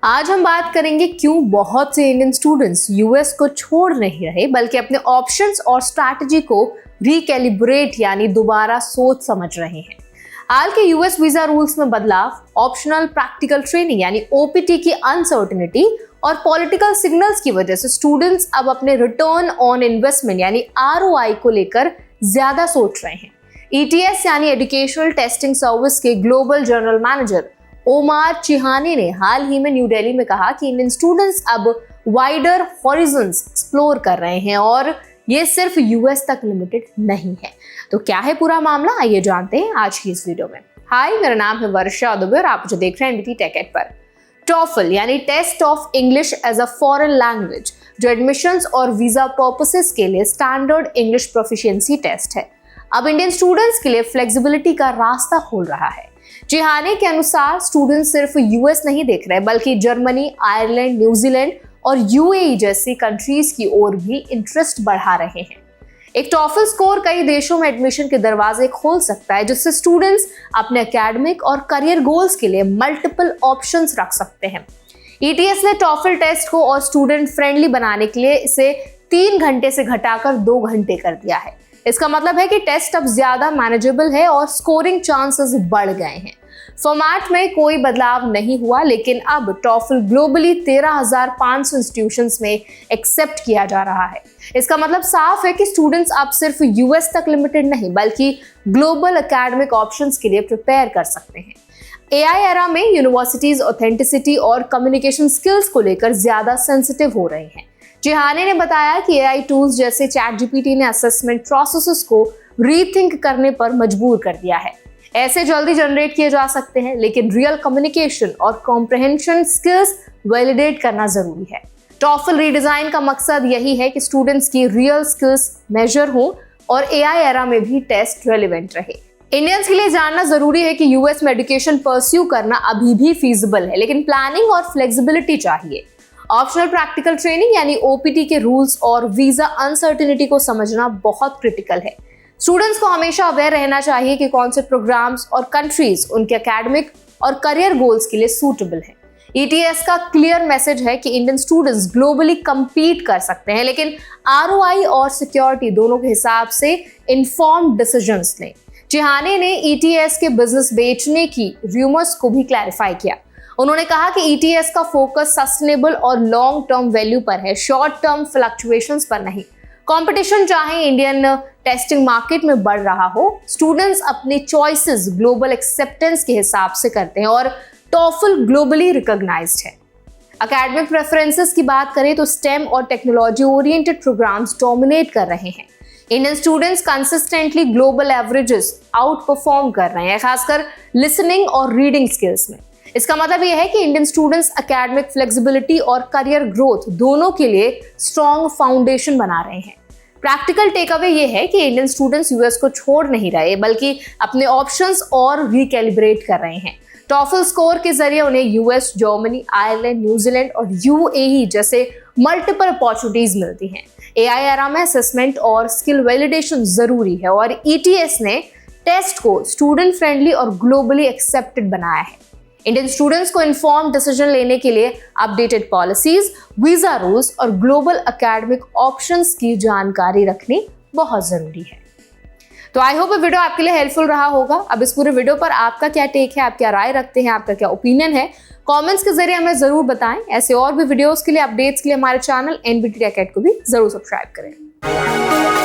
आज हम बात करेंगे क्यों बहुत से इंडियन स्टूडेंट्स यूएस को छोड़ नहीं रहे बल्कि अपने ऑप्शंस और स्ट्रैटेजी को रिकैलिब्रेट यानी दोबारा सोच समझ रहे हैं। हाल के यूएस वीजा रूल्स में बदलाव, ऑप्शनल प्रैक्टिकल ट्रेनिंग यानी ओपीटी की अनसर्टेनिटी और पॉलिटिकल सिग्नल्स की वजह से स्टूडेंट्स अब अपने रिटर्न ऑन इन्वेस्टमेंट यानी आरओआई को लेकर ज्यादा सोच रहे हैं। ईटीएस यानी एजुकेशनल टेस्टिंग सर्विस के ग्लोबल जनरल मैनेजर ओमार चिहाने ने हाल ही में न्यू दिल्ली में कहा कि इंडियन स्टूडेंट्स अब वाइडर हॉरिजन्स एक्सप्लोर कर रहे हैं और ये सिर्फ यूएस तक लिमिटेड नहीं है। तो क्या है पूरा मामला, आइए जानते हैं आज की इस वीडियो में। हाय, मेरा नाम है वर्षा दुबे और आप मुझे देख रहे हैं एनबीटी टेक एड पर। टॉफल यानी test of English as a foreign language, जो एडमिशंस और वीजा पर्पसेस के लिए स्टैंडर्ड इंग्लिश प्रोफिशिएंसी टेस्ट है, अब इंडियन स्टूडेंट्स के लिए फ्लेक्सिबिलिटी का रास्ता खोल रहा है। चिहाने के अनुसार स्टूडेंट्स सिर्फ यूएस नहीं देख रहे बल्कि जर्मनी, आयरलैंड, न्यूजीलैंड और यूएई जैसी कंट्रीज की ओर भी इंटरेस्ट बढ़ा रहे हैं। एक टॉफल स्कोर कई देशों में एडमिशन के दरवाजे खोल सकता है, जिससे स्टूडेंट्स अपने एकेडमिक और करियर गोल्स के लिए मल्टीपल ऑप्शंस रख सकते हैं। ईटीएस ने टॉफल टेस्ट को और स्टूडेंट फ्रेंडली बनाने के लिए इसे 3 घंटे से घटाकर 2 घंटे कर दिया है। इसका मतलब है कि टेस्ट अब ज्यादा मैनेजेबल है और स्कोरिंग चांसेस बढ़ गए हैं। फॉर्मेट में कोई बदलाव नहीं हुआ, लेकिन अब टॉफल ग्लोबली 13,500 इंस्टीट्यूशंस में एक्सेप्ट किया जा रहा है। इसका मतलब साफ है कि स्टूडेंट्स अब सिर्फ यूएस तक लिमिटेड नहीं बल्कि ग्लोबल एकेडमिक ऑप्शंस के लिए प्रिपेयर कर सकते हैं। एआई एरा में यूनिवर्सिटीज ऑथेंटिसिटी और कम्युनिकेशन स्किल्स को लेकर ज्यादा सेंसिटिव हो रहे हैं। चिहाने ने बताया कि एआई टूल्स जैसे चैटजीपीटी ने असेसमेंट प्रोसेसेस को रीथिंक करने पर मजबूर कर दिया है। ऐसे जल्दी जनरेट किए जा सकते हैं, लेकिन रियल कम्युनिकेशन और कॉम्प्रिहेंशन स्किल्स वैलिडेट करना जरूरी है। टॉफल रीडिजाइन का मकसद यही है कि स्टूडेंट्स की रियल स्किल्स मेजर हो और एआई एरा में भी टेस्ट रेलेवेंट रहे। इंडियंस के लिए जानना जरूरी है कि यूएस में एजुकेशन परस्यू करना अभी भी फीजिबल है, लेकिन प्लानिंग और फ्लेक्सिबिलिटी चाहिए। ऑप्शनल प्रैक्टिकल ट्रेनिंग यानी ओपीटी के रूल्स और वीजा अनसर्टेनिटी को समझना बहुत क्रिटिकल है। स्टूडेंट्स को हमेशा अवेयर रहना चाहिए कि कौन से प्रोग्राम्स और कंट्रीज उनके एकेडमिक और करियर गोल्स के लिए सूटेबल है। ईटीएस का क्लियर मैसेज है कि इंडियन स्टूडेंट्स ग्लोबली compete कर सकते हैं, लेकिन आरओआई और सिक्योरिटी दोनों के हिसाब से इन्फॉर्म्ड डिसीजंस लें। चिहाने ने ईटीएस के बिजनेस बेचने की रूमर्स को भी क्लैरिफाई किया। उन्होंने कहा कि ईटीएस का फोकस सस्टेनेबल और लॉन्ग टर्म वैल्यू पर है, शॉर्ट टर्म फ्लक्चुएशंस पर नहीं। कंपटीशन चाहे इंडियन टेस्टिंग मार्केट में बढ़ रहा हो, स्टूडेंट्स अपनी चॉइसेस ग्लोबल एक्सेप्टेंस के हिसाब से करते हैं और टॉफल ग्लोबली रिकॉग्नाइज्ड है। एकेडमिक प्रेफरेंसेस की बात करें तो स्टेम और टेक्नोलॉजी ओरिएंटेड प्रोग्राम्स डोमिनेट कर रहे हैं। Indian students consistently global averages out perform कर रहे हैं, खासकर लिसनिंग और रीडिंग स्किल्स में। इसका मतलब यह है कि इंडियन स्टूडेंट्स एकेडमिक फ्लेक्सिबिलिटी और करियर ग्रोथ दोनों के लिए स्ट्रॉन्ग फाउंडेशन बना रहे हैं। प्रैक्टिकल टेक अवे ये है कि इंडियन स्टूडेंट्स यूएस को छोड़ नहीं रहे बल्कि अपने ऑप्शंस और रिकैलिब्रेट कर रहे हैं। टॉफल स्कोर के जरिए उन्हें यूएस, जर्मनी, आयरलैंड, न्यूजीलैंड और यूएई जैसे मल्टीपल अपॉर्चुनिटीज मिलती हैं। एआई एरा में असेसमेंट और स्किल वैलिडेशन जरूरी है और ईटीएस ने टेस्ट को स्टूडेंट फ्रेंडली और ग्लोबली एक्सेप्टेड बनाया है। इंडियन स्टूडेंट्स को इन्फॉर्म डिसीजन लेने के लिए अपडेटेड पॉलिसीज, वीजा रूल्स और ग्लोबल एकेडमिक ऑप्शंस की जानकारी रखनी बहुत जरूरी है। तो आई होप ये वीडियो आपके लिए हेल्पफुल रहा होगा। अब इस पूरे वीडियो पर आपका क्या टेक है, आप क्या राय रखते हैं, आपका क्या ओपिनियन है, कमेंट्स के जरिए हमें जरूर बताएं। ऐसे और भी वीडियोस के लिए, अपडेट्स के लिए हमारे चैनल एनबीटी टेक एड को भी जरूर सब्सक्राइब करें।